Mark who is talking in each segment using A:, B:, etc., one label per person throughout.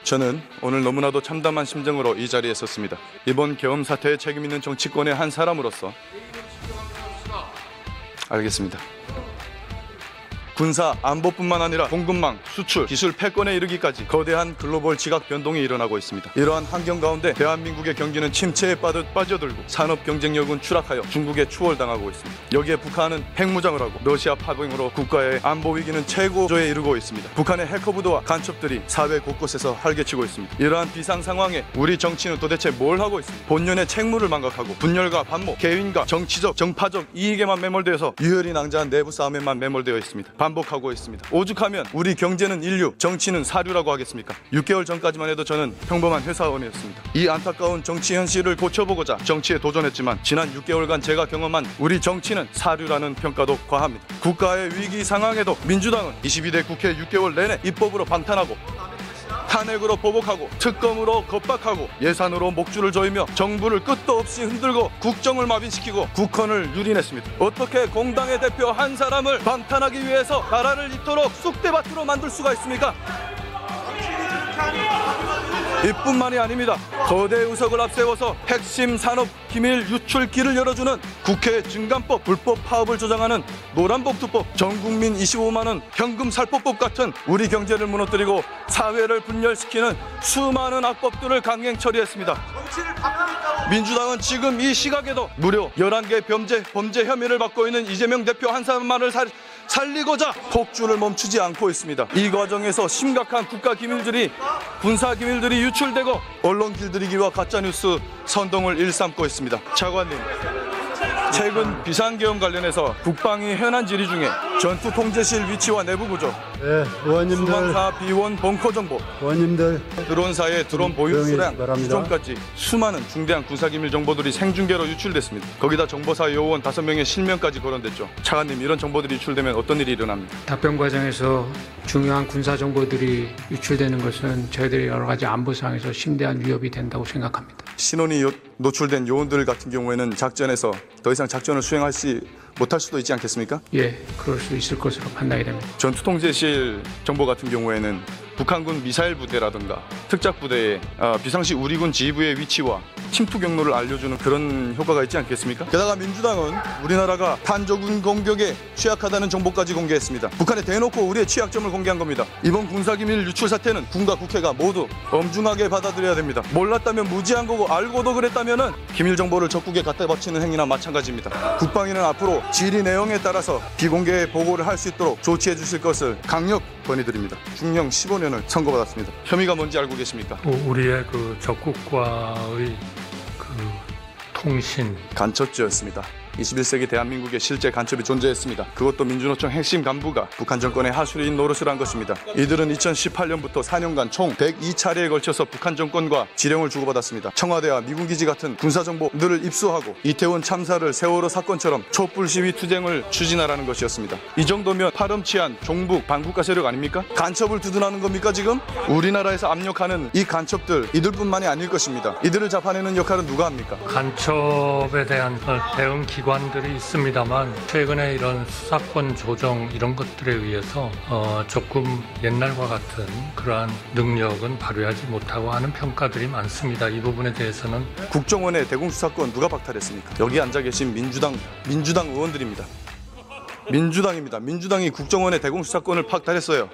A: 저는 오늘 너무나도 참담한 심정으로 이 자리에 섰습니다. 이번 계엄 사태에 책임 있는 정치권의 한 사람으로서 알겠습니다. 군사, 안보뿐만 아니라 공급망, 수출, 기술 패권에 이르기까지 거대한 글로벌 지각 변동이 일어나고 있습니다. 이러한 환경 가운데 대한민국의 경기는 침체에 빠져들고 산업 경쟁력은 추락하여 중국에 추월당하고 있습니다. 여기에 북한은 핵무장을 하고 러시아 파병으로 국가의 안보 위기는 최고조에 이르고 있습니다. 북한의 해커부도와 간첩들이 사회 곳곳에서 활개치고 있습니다. 이러한 비상 상황에 우리 정치는 도대체 뭘 하고 있습니까? 본연의 책무를 망각하고 분열과 반목, 개인과 정치적, 정파적 이익에만 매몰되어서 유혈이 낭자한 내부 싸움에만 매몰되어 있습니다. 반복하고 있습니다. 오죽하면 우리 경제는 인류, 정치는 사류라고 하겠습니까? 6개월 전까지만 해도 저는 평범한 회사원이었습니다. 이 안타까운 정치 현실을 고쳐보고자 정치에 도전했지만 지난 6개월간 제가 경험한 우리 정치는 사류라는 평가도 과합니다. 국가의 위기 상황에도 민주당은 22대 국회 6개월 내내 입법으로 방탄하고 탄핵으로 보복하고 특검으로 겁박하고 예산으로 목줄을 조이며 정부를 끝도 없이 흔들고 국정을 마비시키고 국헌을 유린했습니다. 어떻게 공당의 대표 한 사람을 방탄하기 위해서 나라를 이토록 쑥대밭으로 만들 수가 있습니까? 이뿐만이 아닙니다. 거대 의석을 앞세워서 핵심 산업 기밀 유출길을 열어주는 국회 증감법, 불법 파업을 조장하는 노란봉투법, 전국민 25만원 현금 살포법 같은 우리 경제를 무너뜨리고 사회를 분열시키는 수많은 악법들을 강행 처리했습니다. 민주당은 지금 이 시각에도 무려 11개 범죄 혐의를 받고 있는 이재명 대표 한 사람만을 살리고자 폭주를 멈추지 않고 있습니다. 이 과정에서 심각한 국가 기밀들이, 군사 기밀들이 유출되고 언론 길들이기와 가짜뉴스 선동을 일삼고 있습니다. 차관님, 최근 비상계엄 관련해서 국방위 현안 질의 중에 전투 통제실 위치와 내부 구조,
B: 의원님들,
A: 수방사 비원 벙커 정보,
B: 의원님들,
A: 드론사의 드론 보유 수량, 수종까지 수많은 중대한 군사기밀 정보들이 생중계로 유출됐습니다. 거기다 정보사 요원 5명의 실명까지 거론됐죠. 차관님, 이런 정보들이 유출되면 어떤 일이 일어납니까?
C: 답변 과정에서 중요한 군사 정보들이 유출되는 것은 저희들이 여러 가지 안보상에서 심대한 위협이 된다고 생각합니다.
A: 신원이 노출된 요원들 같은 경우에는 작전에서 더 이상 작전을 수행하지 못할 수도 있지 않겠습니까?
C: 예, 그럴 수 있을 것으로 판단이 됩니다.
A: 전투통제실 정보 같은 경우에는 북한군 미사일 부대라든가 특작부대의 비상시 우리군 지휘부의 위치와 침투 경로를 알려주는 그런 효과가 있지 않겠습니까? 게다가 민주당은 우리나라가 탄저군 공격에 취약하다는 정보까지 공개했습니다. 북한에 대놓고 우리의 취약점을 공개한 겁니다. 이번 군사기밀 유출 사태는 군과 국회가 모두 엄중하게 받아들여야 됩니다. 몰랐다면 무지한 거고 알고도 그랬다면 기밀 정보를 적국에 갖다 바치는 행위나 마찬가지입니다. 국방위는 앞으로 질의 내용에 따라서 비공개 보고를 할 수 있도록 조치해 주실 것을 강력 건의드립니다. 중형 15년을 선고받았습니다. 혐의가 뭔지 알고 계십니까?
D: 우리의 적국과의 통신
A: 간첩죄였습니다. 21세기 대한민국에 실제 간첩이 존재했습니다. 그것도 민주노총 핵심 간부가 북한 정권의 하수인 노릇을 한 것입니다. 이들은 2018년부터 4년간 총 102차례에 걸쳐서 북한 정권과 지령을 주고받았습니다. 청와대와 미군 기지 같은 군사정보들을 입수하고 이태원 참사를 세월호 사건처럼 촛불 시위 투쟁을 추진하라는 것이었습니다. 이 정도면 파렴치한 종북 반국가 세력 아닙니까? 간첩을 두둔하는 겁니까 지금? 우리나라에서 압력하는 이 간첩들, 이들뿐만이 아닐 것입니다. 이들을 잡아내는 역할은 누가 합니까?
D: 간첩에 대한 대응 기관들이 있습니다만 최근에 이런 수사권 조정 이런 것들에 의해서 조금 옛날과 같은 그러한 능력은 발휘하지 못하고 하는 평가들이 많습니다. 이 부분에 대해서는
A: 국정원의 대공수사권 누가 박탈했습니까? 여기 앉아 계신 민주당 의원들입니다. 민주당입니다. 민주당이 국정원의 대공수사권을 박탈했어요.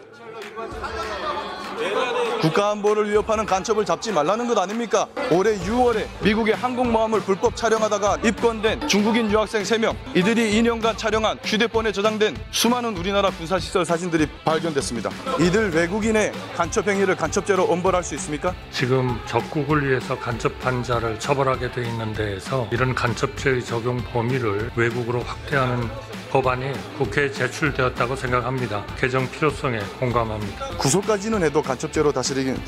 A: 국가안보를 위협하는 간첩을 잡지 말라는 것 아닙니까? 올해 6월에 미국의 항공모함을 불법 촬영하다가 입건된 중국인 유학생 3명, 이들이 2년간 촬영한 휴대폰에 저장된 수많은 우리나라 군사시설 사진들이 발견됐습니다. 이들 외국인의 간첩 행위를 간첩죄로 엄벌할 수 있습니까?
D: 지금 적국을 위해서 간첩한 자를 처벌하게 돼 있는 데에서 이런 간첩죄의 적용 범위를 외국으로 확대하는 법안이 국회에 제출되었다고 생각합니다. 개정 필요성에 공감합니다.
A: 구속까지는 해도 간첩죄로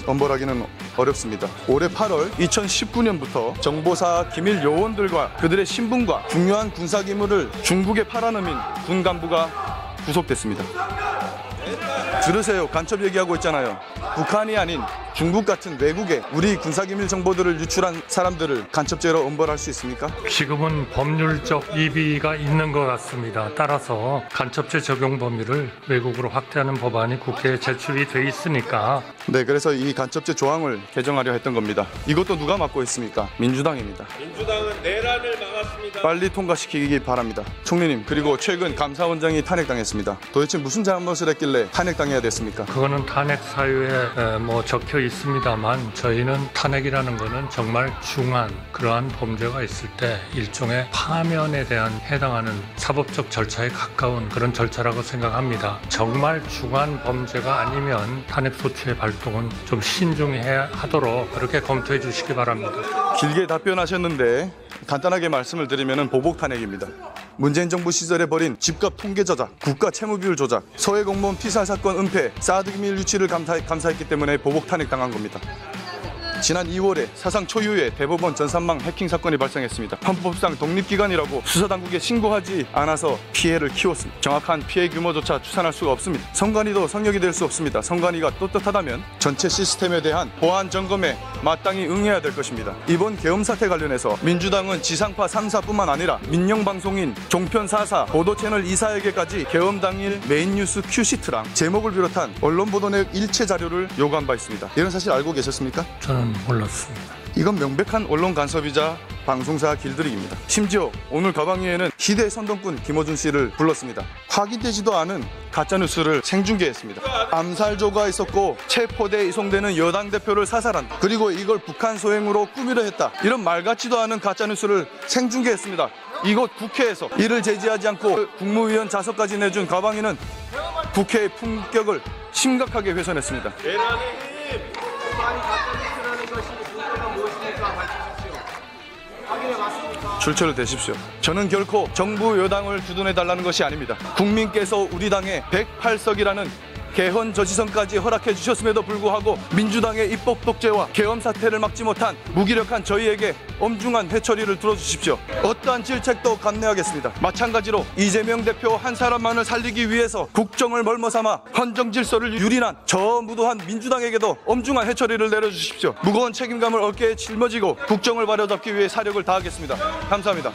A: 엄벌하기는 어렵습니다. 올해 8월 2019년부터 정보사 기밀 요원들과 그들의 신분과 중요한 군사기물을 중국에 팔아넘긴 군 간부가 구속됐습니다. 들으세요. 간첩 얘기하고 있잖아요. 북한이 아닌 중국 같은 외국에 우리 군사기밀 정보들을 유출한 사람들을 간첩죄로 엄벌할 수 있습니까?
D: 지금은 법률적 이비가 있는 것 같습니다. 따라서 간첩죄 적용 범위를 외국으로 확대하는 법안이 국회에 제출이 돼 있으니까
A: 네, 그래서 이 간첩죄 조항을 개정하려 했던 겁니다. 이것도 누가 맡고 있습니까? 민주당입니다.
B: 민주당은 내란을 막았습니다.
A: 빨리 통과시키기 바랍니다. 총리님, 그리고 최근 감사원장이 탄핵당했습니다. 도대체 무슨 잘못을 했길래 탄핵당해야 됐습니까?
D: 그거는 탄핵 사유에 적혀 있습니다만 저희는 탄핵이라는 거는 정말 중한 그러한 범죄가 있을 때 일종의 파면에 대한 해당하는 사법적 절차에 가까운 그런 절차라고 생각합니다. 정말 중한 범죄가 아니면 탄핵 소추의 발동은 좀 신중해야 하도록 그렇게 검토해 주시기 바랍니다.
A: 길게 답변하셨는데 간단하게 말씀을 드리면 보복 탄핵입니다. 문재인 정부 시절에 벌인 집값 통계 조작, 국가 채무 비율 조작, 서해 공무원 피살 사건 은폐, 사드 기밀 유출을 감사했기 때문에 보복 탄핵당한 겁니다. 지난 2월에 사상 초유의 대법원 전산망 해킹 사건이 발생했습니다. 헌법상 독립기관이라고 수사당국에 신고하지 않아서 피해를 키웠습니다. 정확한 피해 규모조차 추산할 수가 없습니다. 선관위도 성역이 될 수 없습니다. 선관위가 떳떳하다면 전체 시스템에 대한 보안 점검에 마땅히 응해야 될 것입니다. 이번 계엄 사태 관련해서 민주당은 지상파 3사뿐만 아니라 민영방송인 종편 4사, 보도채널 2사에게까지 계엄 당일 메인 뉴스 큐시트랑 제목을 비롯한 언론 보도 내역 일체 자료를 요구한 바 있습니다. 이런 사실 알고 계셨습니까?
D: 저는 몰랐습니다.
A: 이건 명백한 언론 간섭이자 방송사 길들이기입니다. 심지어 오늘 가방위에는 희대 선동꾼 김어준 씨를 불렀습니다. 확인되지도 않은 가짜뉴스를 생중계했습니다. 암살조가 있었고 체포돼 이송되는 여당 대표를 사살한다. 그리고 이걸 북한 소행으로 꾸미려 했다. 이런 말 같지도 않은 가짜뉴스를 생중계했습니다. 이곳 국회에서 이를 제지하지 않고 국무위원 자석까지 내준 가방위는 국회의 품격을 심각하게 훼손했습니다.
B: 내란의 힘, 북한이 가짜뉴스라는 것이 문제가 무엇입니까? 밝히십시오. 확인해 봤습니까?
A: 출처를 대십시오. 저는 결코 정부 여당을 두둔해달라는 것이 아닙니다. 국민께서 우리 당에 108석이라는 개헌 저지선까지 허락해 주셨음에도 불구하고 민주당의 입법 독재와 계엄 사태를 막지 못한 무기력한 저희에게 엄중한 회초리를 들어주십시오. 어떠한 질책도 감내하겠습니다. 마찬가지로 이재명 대표 한 사람만을 살리기 위해서 국정을 멀머삼아 헌정 질서를 유린한 저 무도한 민주당에게도 엄중한 회초리를 내려주십시오. 무거운 책임감을 어깨에 짊어지고 국정을 바로잡기 위해 사력을 다하겠습니다. 감사합니다.